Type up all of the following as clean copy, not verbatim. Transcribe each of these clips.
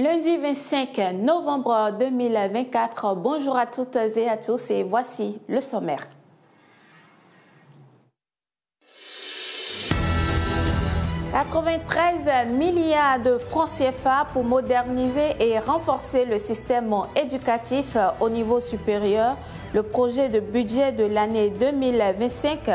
Lundi 25 novembre 2024, bonjour à toutes et à tous et voici le sommaire. « 93 milliards de francs CFA pour moderniser et renforcer le système éducatif au niveau supérieur. Le projet de budget de l'année 2025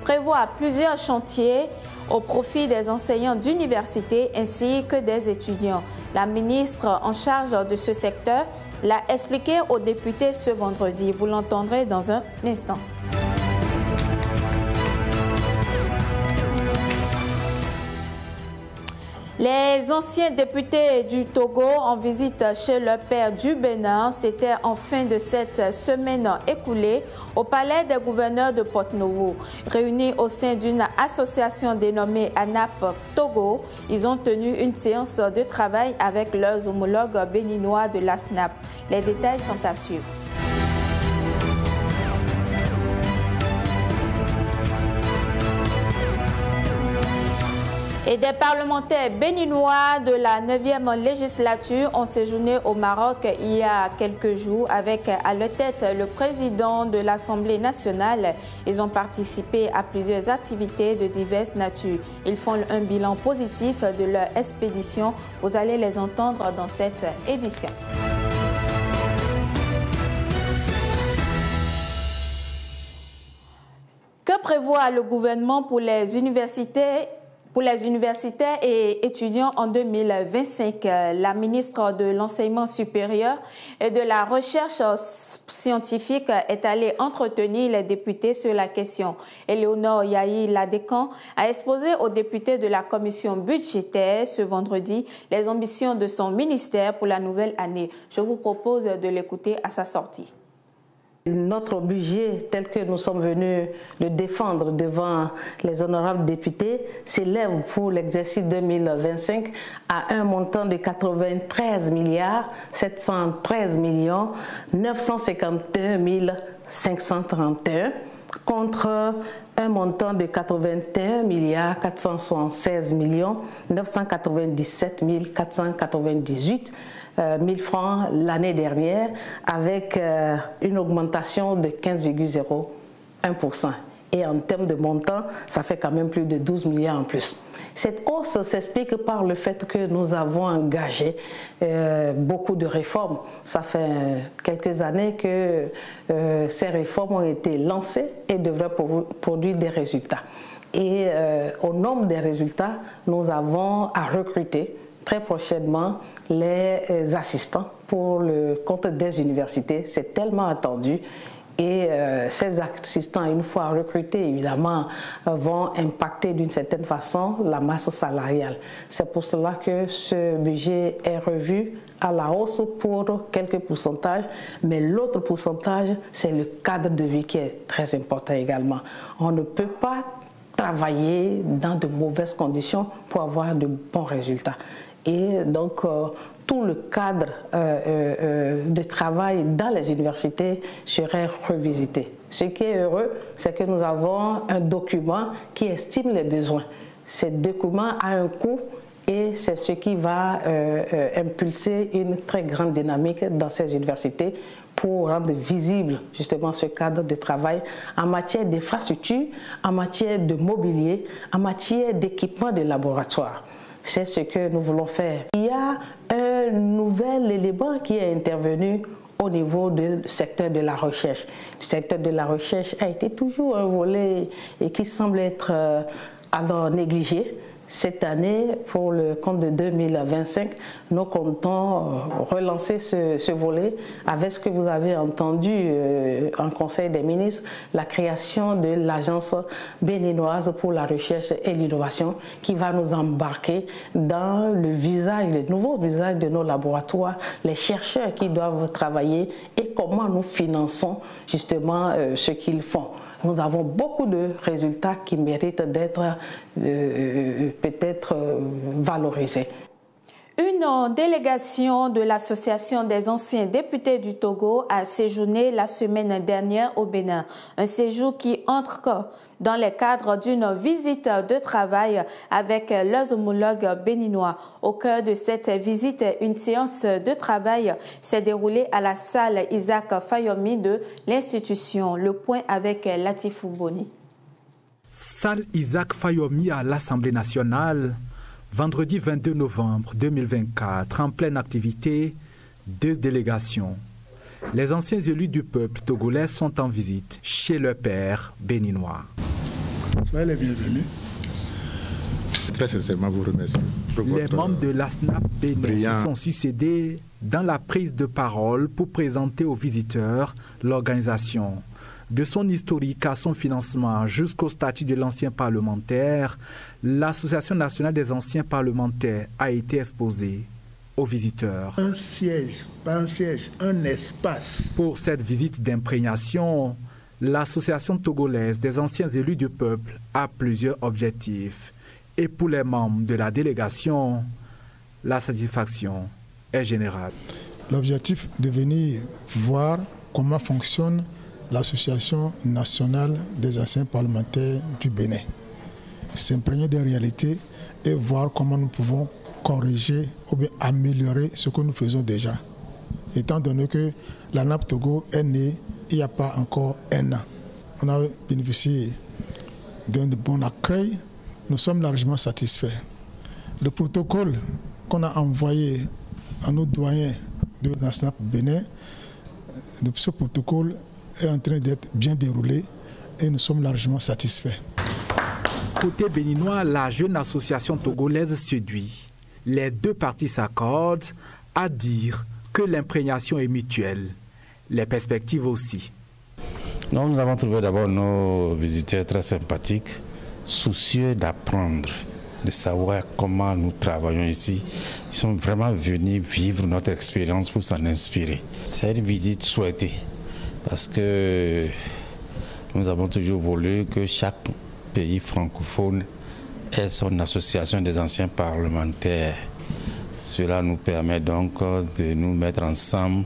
prévoit plusieurs chantiers au profit des enseignants d'université ainsi que des étudiants. La ministre en charge de ce secteur l'a expliqué aux députés ce vendredi. Vous l'entendrez dans un instant. Les anciens députés du Togo en visite chez leur père du Bénin, c'était en fin de cette semaine écoulée au palais des gouverneurs de Porto-Novo. Réunis au sein d'une association dénommée ANAP Togo, ils ont tenu une séance de travail avec leurs homologues béninois de la SNAP. Les détails sont à suivre. Et des parlementaires béninois de la 9e législature ont séjourné au Maroc il y a quelques jours avec à leur tête le président de l'Assemblée nationale. Ils ont participé à plusieurs activités de diverses natures. Ils font un bilan positif de leur expédition. Vous allez les entendre dans cette édition. Que prévoit le gouvernement pour les universitaires et étudiants en 2025, la ministre de l'Enseignement supérieur et de la Recherche scientifique est allée entretenir les députés sur la question. Éléonore Yahi Ladécan a exposé aux députés de la commission budgétaire ce vendredi les ambitions de son ministère pour la nouvelle année. Je vous propose de l'écouter à sa sortie. Notre budget, tel que nous sommes venus le défendre devant les honorables députés, s'élève pour l'exercice 2025 à un montant de 93 milliards 713 millions 951 531 contre un montant de 81 milliards 476 millions 997 498 000 francs l'année dernière, avec une augmentation de 15,01%. Et en termes de montant, ça fait quand même plus de 12 milliards en plus. Cette hausse s'explique par le fait que nous avons engagé beaucoup de réformes. Ça fait quelques années que ces réformes ont été lancées et devraient produire des résultats. Et au nombre des résultats, nous avons à recruter très prochainement les assistants pour le compte des universités. C'est tellement attendu. Et ces assistants, une fois recrutés, évidemment, vont impacter d'une certaine façon la masse salariale. C'est pour cela que ce budget est revu à la hausse pour quelques pourcentages, mais l'autre pourcentage, c'est le cadre de vie qui est très important également. On ne peut pas travailler dans de mauvaises conditions pour avoir de bons résultats. Et donc, tout le cadre de travail dans les universités serait revisité. Ce qui est heureux, c'est que nous avons un document qui estime les besoins. Ce document a un coût et c'est ce qui va impulser une très grande dynamique dans ces universités pour rendre visible justement ce cadre de travail en matière d'infrastructure, en matière de mobilier, en matière d'équipement de laboratoire. C'est ce que nous voulons faire. Il y a un nouvel élément qui est intervenu au niveau du secteur de la recherche. Le secteur de la recherche a été toujours un volet et qui semble être alors négligé. Cette année, pour le compte de 2025, nous comptons relancer ce volet avec ce que vous avez entendu en Conseil des ministres, la création de l'Agence béninoise pour la recherche et l'innovation qui va nous embarquer dans le nouveau visage de nos laboratoires, les chercheurs qui doivent travailler et comment nous finançons justement ce qu'ils font. Nous avons beaucoup de résultats qui méritent d'être peut-être valorisés. Une délégation de l'Association des anciens députés du Togo a séjourné la semaine dernière au Bénin. Un séjour qui entre dans le cadre d'une visite de travail avec leurs homologues béninois. Au cœur de cette visite, une séance de travail s'est déroulée à la salle Isaac Fayomi de l'institution. Le point avec Latifou Boni. Salle Isaac Fayomi à l'Assemblée nationale. Vendredi 22 novembre 2024, en pleine activité, 2 délégations. Les anciens élus du peuple togolais sont en visite chez leur père béninois. Soyez les bienvenus. Très sincèrement, vous remercie. Les membres de l'ASNAP Bénin se sont succédés dans la prise de parole pour présenter aux visiteurs l'organisation. De son historique à son financement jusqu'au statut de l'ancien parlementaire, l'Association nationale des anciens parlementaires a été exposée aux visiteurs. Un siège, pas un siège, un espace. Pour cette visite d'imprégnation, l'Association togolaise des anciens élus du peuple a plusieurs objectifs. Et pour les membres de la délégation, la satisfaction est générale. L'objectif de venir voir comment fonctionne l'Association nationale des anciens parlementaires du Bénin. S'imprégner des réalités et voir comment nous pouvons corriger ou bien améliorer ce que nous faisons déjà. Étant donné que la NAP Togo est née il n'y a pas encore un an. On a bénéficié d'un bon accueil. Nous sommes largement satisfaits. Le protocole qu'on a envoyé à nos doyens de la SNAP Bénin, ce protocole est en train d'être bien déroulé et nous sommes largement satisfaits. Côté béninois, la jeune association togolaise séduit. Les 2 parties s'accordent à dire que l'imprégnation est mutuelle. Les perspectives aussi. Nous avons trouvé d'abord nos visiteurs très sympathiques, soucieux d'apprendre, de savoir comment nous travaillons ici. Ils sont vraiment venus vivre notre expérience pour s'en inspirer. C'est une visite souhaitée. Parce que nous avons toujours voulu que chaque pays francophone ait son association des anciens parlementaires. Cela nous permet donc de nous mettre ensemble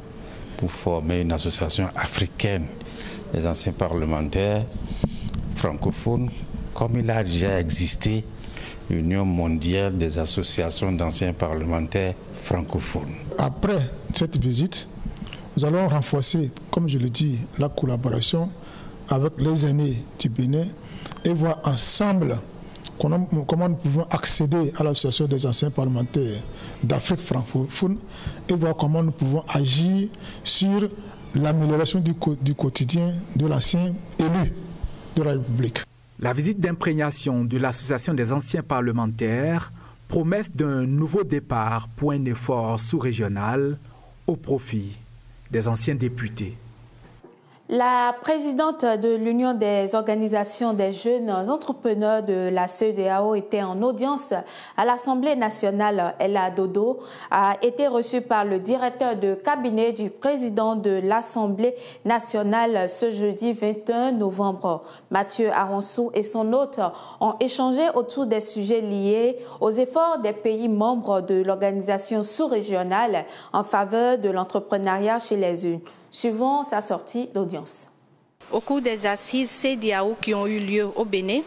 pour former une association africaine des anciens parlementaires francophones, comme il a déjà existé l'Union mondiale des associations d'anciens parlementaires francophones. Après cette visite, nous allons renforcer, comme je le dis, la collaboration avec les aînés du Bénin et voir ensemble comment nous pouvons accéder à l'association des anciens parlementaires d'Afrique francophone et voir comment nous pouvons agir sur l'amélioration du quotidien de l'ancien élu de la République. La visite d'imprégnation de l'Association des anciens parlementaires, promesse d'un nouveau départ pour un effort sous-régional au profit des anciens députés. La présidente de l'Union des organisations des jeunes entrepreneurs de la CEDEAO était en audience à l'Assemblée nationale. Ella Dodo a été reçue par le directeur de cabinet du président de l'Assemblée nationale ce jeudi 21 novembre. Mathieu Aronsou et son hôte ont échangé autour des sujets liés aux efforts des pays membres de l'organisation sous-régionale en faveur de l'entrepreneuriat chez les jeunes. Suivant sa sortie d'audience. Au cours des assises CEDEAO qui ont eu lieu au Bénin,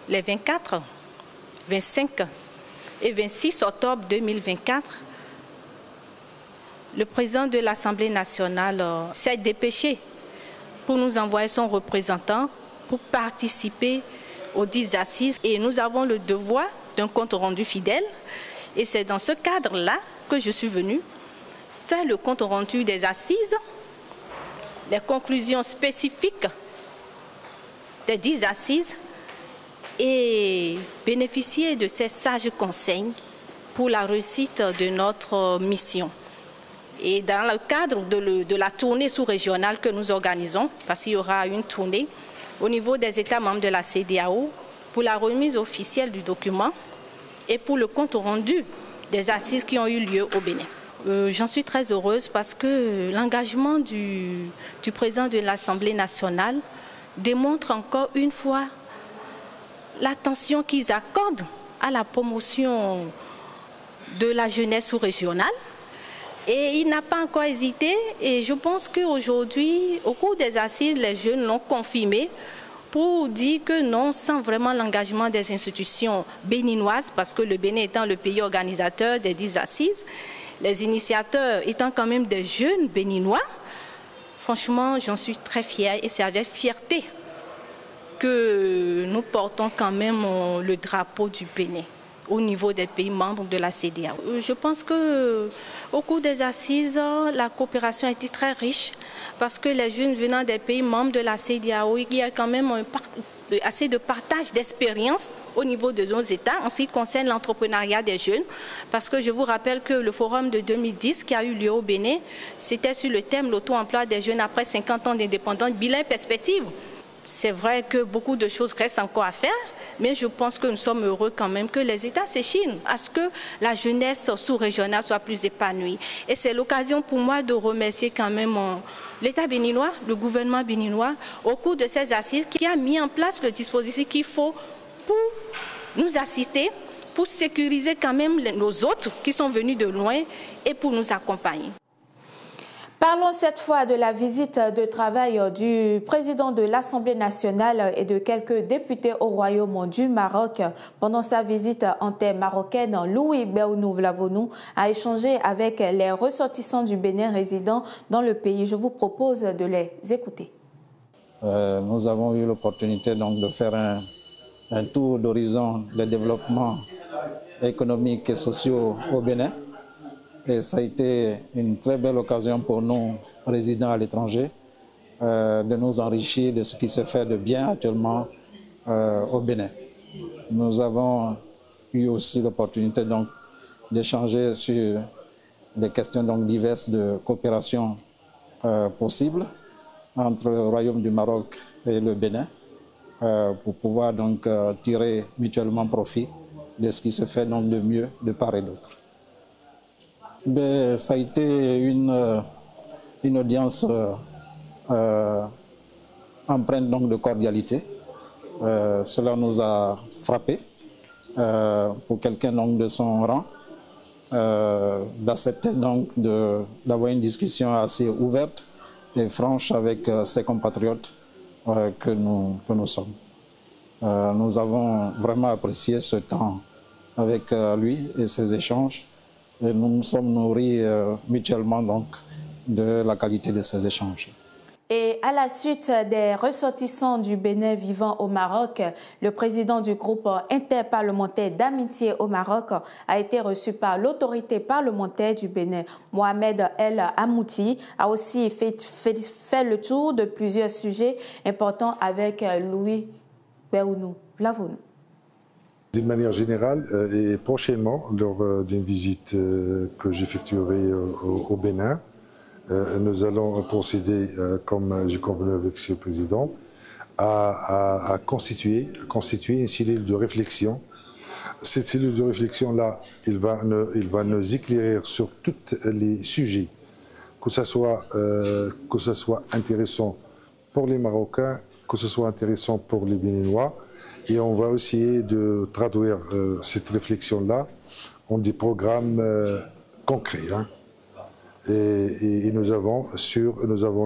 les 24, 25 et 26 octobre 2024, le président de l'Assemblée nationale s'est dépêché pour nous envoyer son représentant pour participer aux 10 assises. Et nous avons le devoir d'un compte rendu fidèle. Et c'est dans ce cadre-là que je suis venue faire le compte rendu des assises, les conclusions spécifiques des 10 assises et bénéficier de ces sages conseils pour la réussite de notre mission. Et dans le cadre de la tournée sous-régionale que nous organisons, parce qu'il y aura une tournée au niveau des États membres de la CEDEAO pour la remise officielle du document et pour le compte rendu des assises qui ont eu lieu au Bénin. J'en suis très heureuse parce que l'engagement du président de l'Assemblée nationale démontre encore une fois l'attention qu'ils accordent à la promotion de la jeunesse sous-régionale. Et il n'a pas encore hésité. Et je pense qu'aujourd'hui, au cours des assises, les jeunes l'ont confirmé pour dire que non, sans vraiment l'engagement des institutions béninoises, parce que le Bénin étant le pays organisateur des 10 assises, les initiateurs étant quand même des jeunes béninois, franchement, j'en suis très fière et c'est avec fierté que nous portons quand même le drapeau du Bénin au niveau des pays membres de la CEDEAO. Je pense qu'au cours des assises, la coopération a été très riche parce que les jeunes venant des pays membres de la CEDEAO, il y a quand même assez de partage d'expérience au niveau de nos États en ce qui concerne l'entrepreneuriat des jeunes. Parce que je vous rappelle que le forum de 2010 qui a eu lieu au Bénin, c'était sur le thème l'auto-emploi des jeunes après 50 ans d'indépendance, bilan et perspective. C'est vrai que beaucoup de choses restent encore à faire, mais je pense que nous sommes heureux quand même que les États s'échinent à ce que la jeunesse sous-régionale soit plus épanouie. Et c'est l'occasion pour moi de remercier quand même l'État béninois, le gouvernement béninois, au cours de ces assises, qui a mis en place le dispositif qu'il faut pour nous assister, pour sécuriser quand même nos autres qui sont venus de loin et pour nous accompagner. Parlons cette fois de la visite de travail du président de l'Assemblée nationale et de quelques députés au Royaume du Maroc. Pendant sa visite en terre marocaine, Louis Béounou Vlavonou a échangé avec les ressortissants du Bénin résidant dans le pays. Je vous propose de les écouter. Nous avons eu l'opportunité donc de faire un tour d'horizon des développements économiques et sociaux au Bénin. Et ça a été une très belle occasion pour nous, résidents à l'étranger, de nous enrichir de ce qui se fait de bien actuellement au Bénin. Nous avons eu aussi l'opportunité donc d'échanger sur des questions donc diverses de coopération possibles entre le Royaume du Maroc et le Bénin pour pouvoir donc tirer mutuellement profit de ce qui se fait donc de mieux de part et d'autre. Ça a été une audience empreinte donc de cordialité. Cela nous a frappé pour quelqu'un donc de son rang, d'accepter donc d'avoir une discussion assez ouverte et franche avec ses compatriotes que nous sommes. Nous avons vraiment apprécié ce temps avec lui et ses échanges. Et nous nous sommes nourris mutuellement donc, de la qualité de ces échanges. Et à la suite des ressortissants du Bénin vivant au Maroc, le président du groupe interparlementaire d'amitié au Maroc a été reçu par l'autorité parlementaire du Bénin. Mohamed El Amouti a aussi fait le tour de plusieurs sujets importants avec Louis Béounou Vlavonou. D'une manière générale et prochainement, lors d'une visite que j'effectuerai au Bénin, nous allons procéder, comme j'ai convenu avec M. le Président, à constituer une cellule de réflexion. Cette cellule de réflexion-là, il va nous éclairer sur tous les sujets, que ce soit intéressant pour les Marocains, que ce soit intéressant pour les Béninois. Et on va essayer de traduire cette réflexion-là en des programmes concrets. Hein. Et nous avons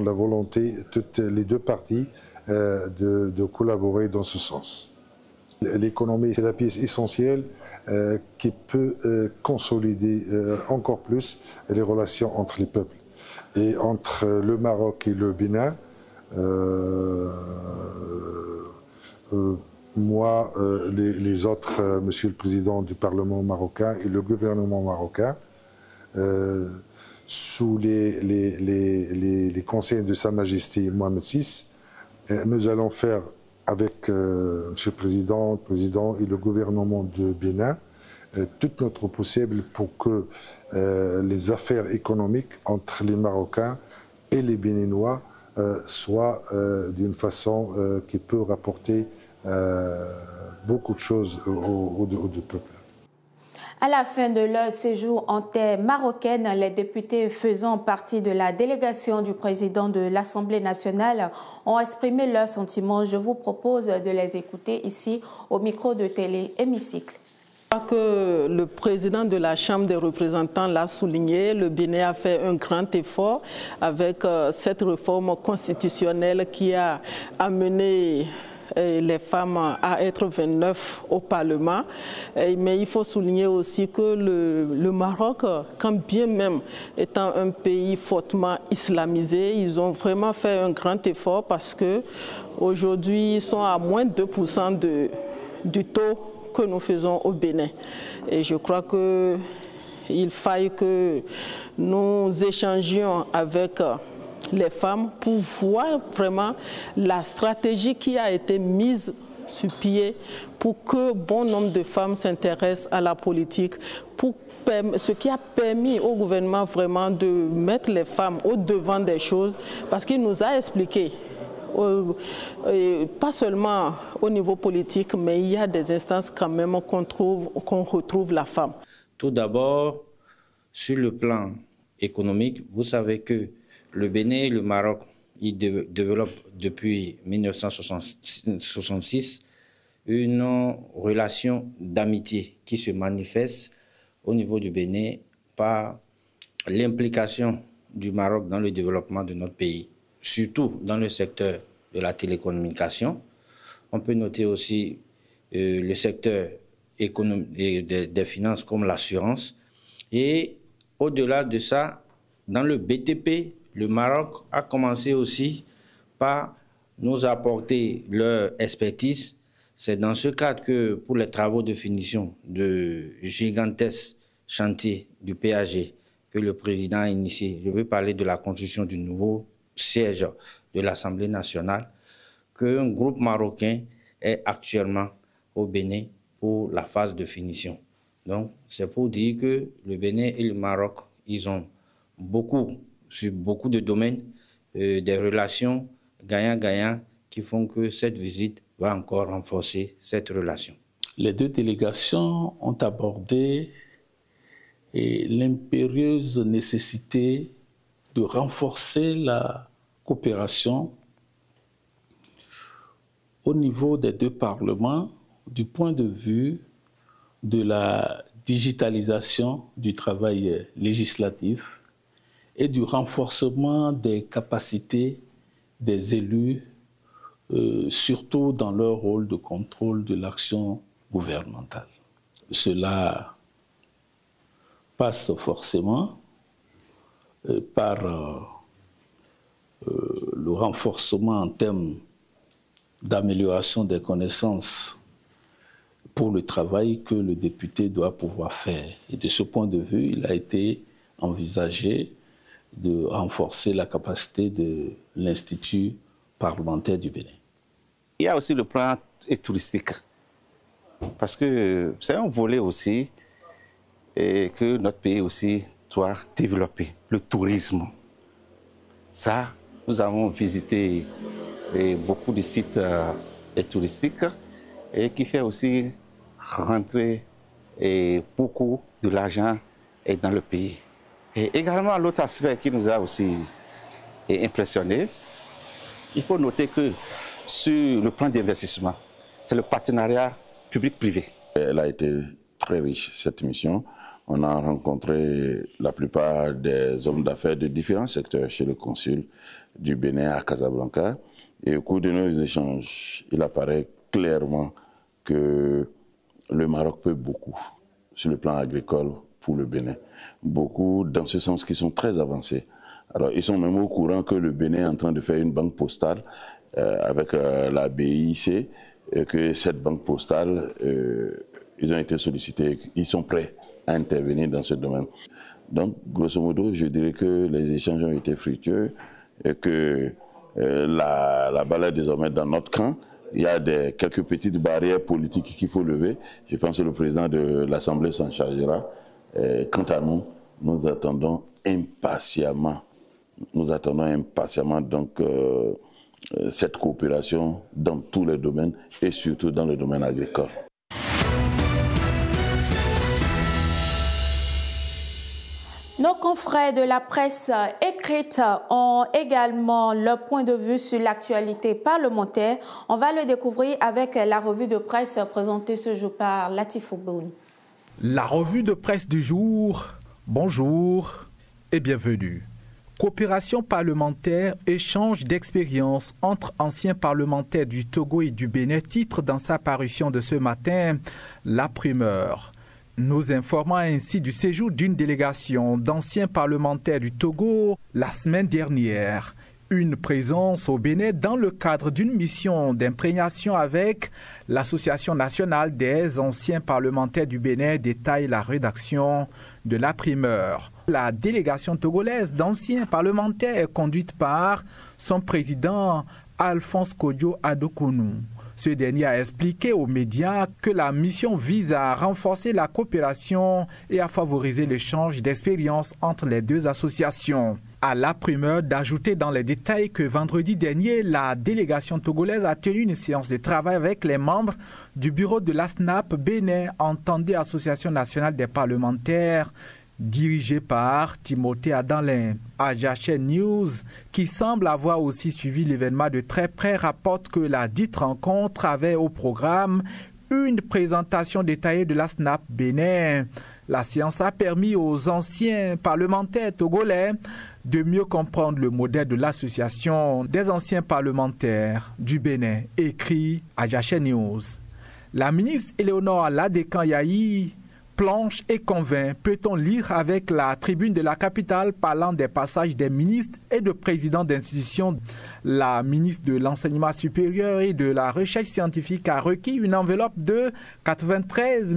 la volonté, toutes les deux parties, de collaborer dans ce sens. L'économie, c'est la pièce essentielle qui peut consolider encore plus les relations entre les peuples. Et entre le Maroc et le Bénin, moi, les autres, Monsieur le Président du Parlement marocain et le gouvernement marocain, sous les conseils de Sa Majesté Mohamed VI, nous allons faire avec Monsieur le Président et le gouvernement de Bénin tout notre possible pour que les affaires économiques entre les Marocains et les Béninois soient d'une façon qui peut rapporter beaucoup de choses aux deux peuples. À la fin de leur séjour en terre marocaine, les députés faisant partie de la délégation du président de l'Assemblée nationale ont exprimé leurs sentiments. Je vous propose de les écouter ici au micro de Télé Hémicycle. Que le président de la Chambre des représentants l'a souligné, le Bénin a fait un grand effort avec cette réforme constitutionnelle qui a amené les femmes à être 29 au Parlement. Mais il faut souligner aussi que le Maroc, quand bien même étant un pays fortement islamisé, ils ont vraiment fait un grand effort parce qu'aujourd'hui, ils sont à moins de 2% du taux que nous faisons au Bénin. Et je crois qu'il faille que nous échangions avec les femmes pour voir vraiment la stratégie qui a été mise sur pied pour que bon nombre de femmes s'intéressent à la politique, ce qui a permis au gouvernement vraiment de mettre les femmes au devant des choses, parce qu'il nous a expliqué pas seulement au niveau politique, mais il y a des instances quand même qu'on retrouve la femme. Tout d'abord, sur le plan économique, vous savez que le Bénin et le Maroc, ils développent depuis 1966 une relation d'amitié qui se manifeste au niveau du Bénin par l'implication du Maroc dans le développement de notre pays, surtout dans le secteur de la télécommunication. On peut noter aussi le secteur économique des finances comme l'assurance. Et au-delà de ça, dans le BTP, le Maroc a commencé aussi par nous apporter leur expertise. C'est dans ce cadre que pour les travaux de finition de gigantesques chantiers du PAG que le président a initié, je veux parler de la construction du nouveau siège de l'Assemblée nationale, qu'un groupe marocain est actuellement au Bénin pour la phase de finition. Donc, c'est pour dire que le Bénin et le Maroc, ils ont sur beaucoup de domaines, des relations gagnant-gagnant qui font que cette visite va encore renforcer cette relation. Les deux délégations ont abordé l'impérieuse nécessité de renforcer la coopération au niveau des deux parlements du point de vue de la digitalisation du travail législatif et du renforcement des capacités des élus, surtout dans leur rôle de contrôle de l'action gouvernementale. Cela passe forcément par le renforcement en termes d'amélioration des connaissances pour le travail que le député doit pouvoir faire. Et de ce point de vue, il a été envisagé de renforcer la capacité de l'Institut parlementaire du Bénin. Il y a aussi le plan touristique, parce que c'est un volet aussi et que notre pays aussi doit développer, le tourisme. Ça, nous avons visité beaucoup de sites touristiques et qui fait aussi rentrer beaucoup de l'argent dans le pays. Et également, l'autre aspect qui nous a aussi impressionné, il faut noter que sur le plan d'investissement, c'est le partenariat public-privé. Elle a été très riche, cette mission. On a rencontré la plupart des hommes d'affaires de différents secteurs chez le consul du Bénin à Casablanca. Et au cours de nos échanges, il apparaît clairement que le Maroc peut beaucoup sur le plan agricole pour le Bénin. Beaucoup dans ce sens qui sont très avancés. Alors ils sont même au courant que le Bénin est en train de faire une banque postale avec la BIC, et que cette banque postale, ils ont été sollicités, ils sont prêts à intervenir dans ce domaine. Donc grosso modo, je dirais que les échanges ont été fructueux et que la balle est désormais dans notre camp. Il y a quelques petites barrières politiques qu'il faut lever. Je pense que le président de l'Assemblée s'en chargera. Quant à nous, nous attendons impatiemment donc cette coopération dans tous les domaines et surtout dans le domaine agricole. Nos confrères de la presse écrite ont également leur point de vue sur l'actualité parlementaire. On va le découvrir avec la revue de presse présentée ce jour par Latif Ouboun. La revue de presse du jour, bonjour et bienvenue. Coopération parlementaire, échange d'expériences entre anciens parlementaires du Togo et du Bénin, titre dans sa parution de ce matin, La Primeur. Nous informant ainsi du séjour d'une délégation d'anciens parlementaires du Togo la semaine dernière. Une présence au Bénin dans le cadre d'une mission d'imprégnation avec l'Association nationale des anciens parlementaires du Bénin, détaille la rédaction de La Primeur. La délégation togolaise d'anciens parlementaires est conduite par son président Alphonse Kodjo Adokounou. Ce dernier a expliqué aux médias que la mission vise à renforcer la coopération et à favoriser l'échange d'expériences entre les deux associations. À La Primeur d'ajouter dans les détails que vendredi dernier, la délégation togolaise a tenu une séance de travail avec les membres du bureau de l'ASNAP Bénin, entendue Association nationale des parlementaires, dirigée par Timothée Adanlin. Ajaché News, qui semble avoir aussi suivi l'événement de très près, rapporte que la dite rencontre avait au programme une présentation détaillée de l'ASNAP Bénin. La séance a permis aux anciens parlementaires togolais de mieux comprendre le modèle de l'association des anciens parlementaires du Bénin, écrit Ajaché News. La ministre Éléonore Ladékan Yahi planche et convainc, peut-on lire avec la tribune de la capitale parlant des passages des ministres et de présidents d'institutions. La ministre de l'Enseignement supérieur et de la Recherche scientifique a requis une enveloppe de 93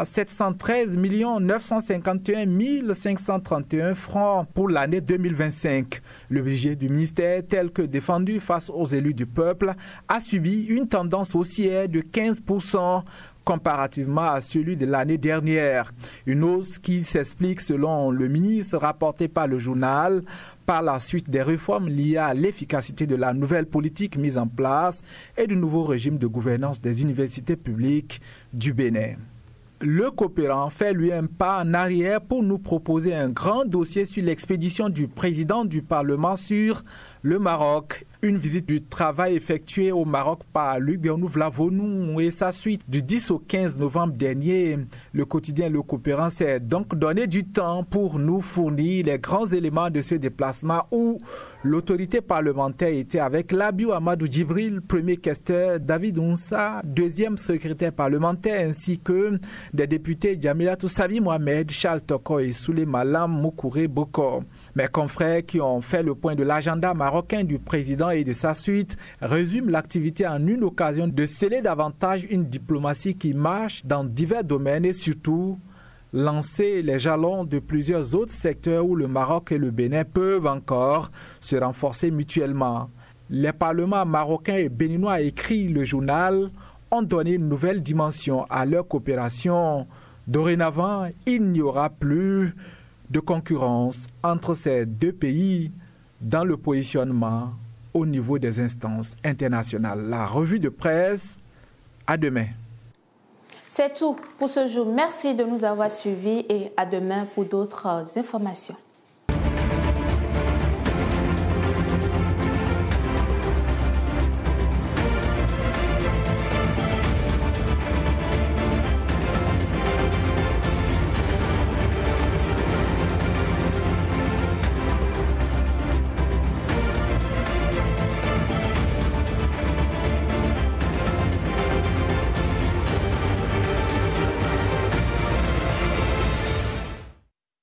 713 951 531 francs pour l'année 2025. Le budget du ministère, tel que défendu face aux élus du peuple, a subi une tendance haussière de 15%. Comparativement à celui de l'année dernière. Une hausse qui s'explique, selon le ministre, rapporté par le journal, par la suite des réformes liées à l'efficacité de la nouvelle politique mise en place et du nouveau régime de gouvernance des universités publiques du Bénin. Le coopérant fait lui un pas en arrière pour nous proposer un grand dossier sur l'expédition du président du Parlement sur le Maroc. Une visite du travail effectuée au Maroc par Luc Bernouv-Lavonou et sa suite du 10 au 15 novembre dernier. Le quotidien Le Coopérant s'est donc donné du temps pour nous fournir les grands éléments de ce déplacement où l'autorité parlementaire était avec Labiou Amadou Djibril, premier questeur, David Ounsa, deuxième secrétaire parlementaire, ainsi que des députés Djamilatou Sabi Mohamed, Charles Toko et Souley Malam Moukouré Boko. Mes confrères qui ont fait le point de l'agenda marocain du président et de sa suite résument l'activité en une occasion de sceller davantage une diplomatie qui marche dans divers domaines et surtout lancer les jalons de plusieurs autres secteurs où le Maroc et le Bénin peuvent encore se renforcer mutuellement. Les parlements marocains et béninois, écrit le journal, ont donné une nouvelle dimension à leur coopération. Dorénavant, il n'y aura plus de concurrence entre ces deux pays dans le positionnement au niveau des instances internationales. La revue de presse, à demain. C'est tout pour ce jour. Merci de nous avoir suivis et à demain pour d'autres informations.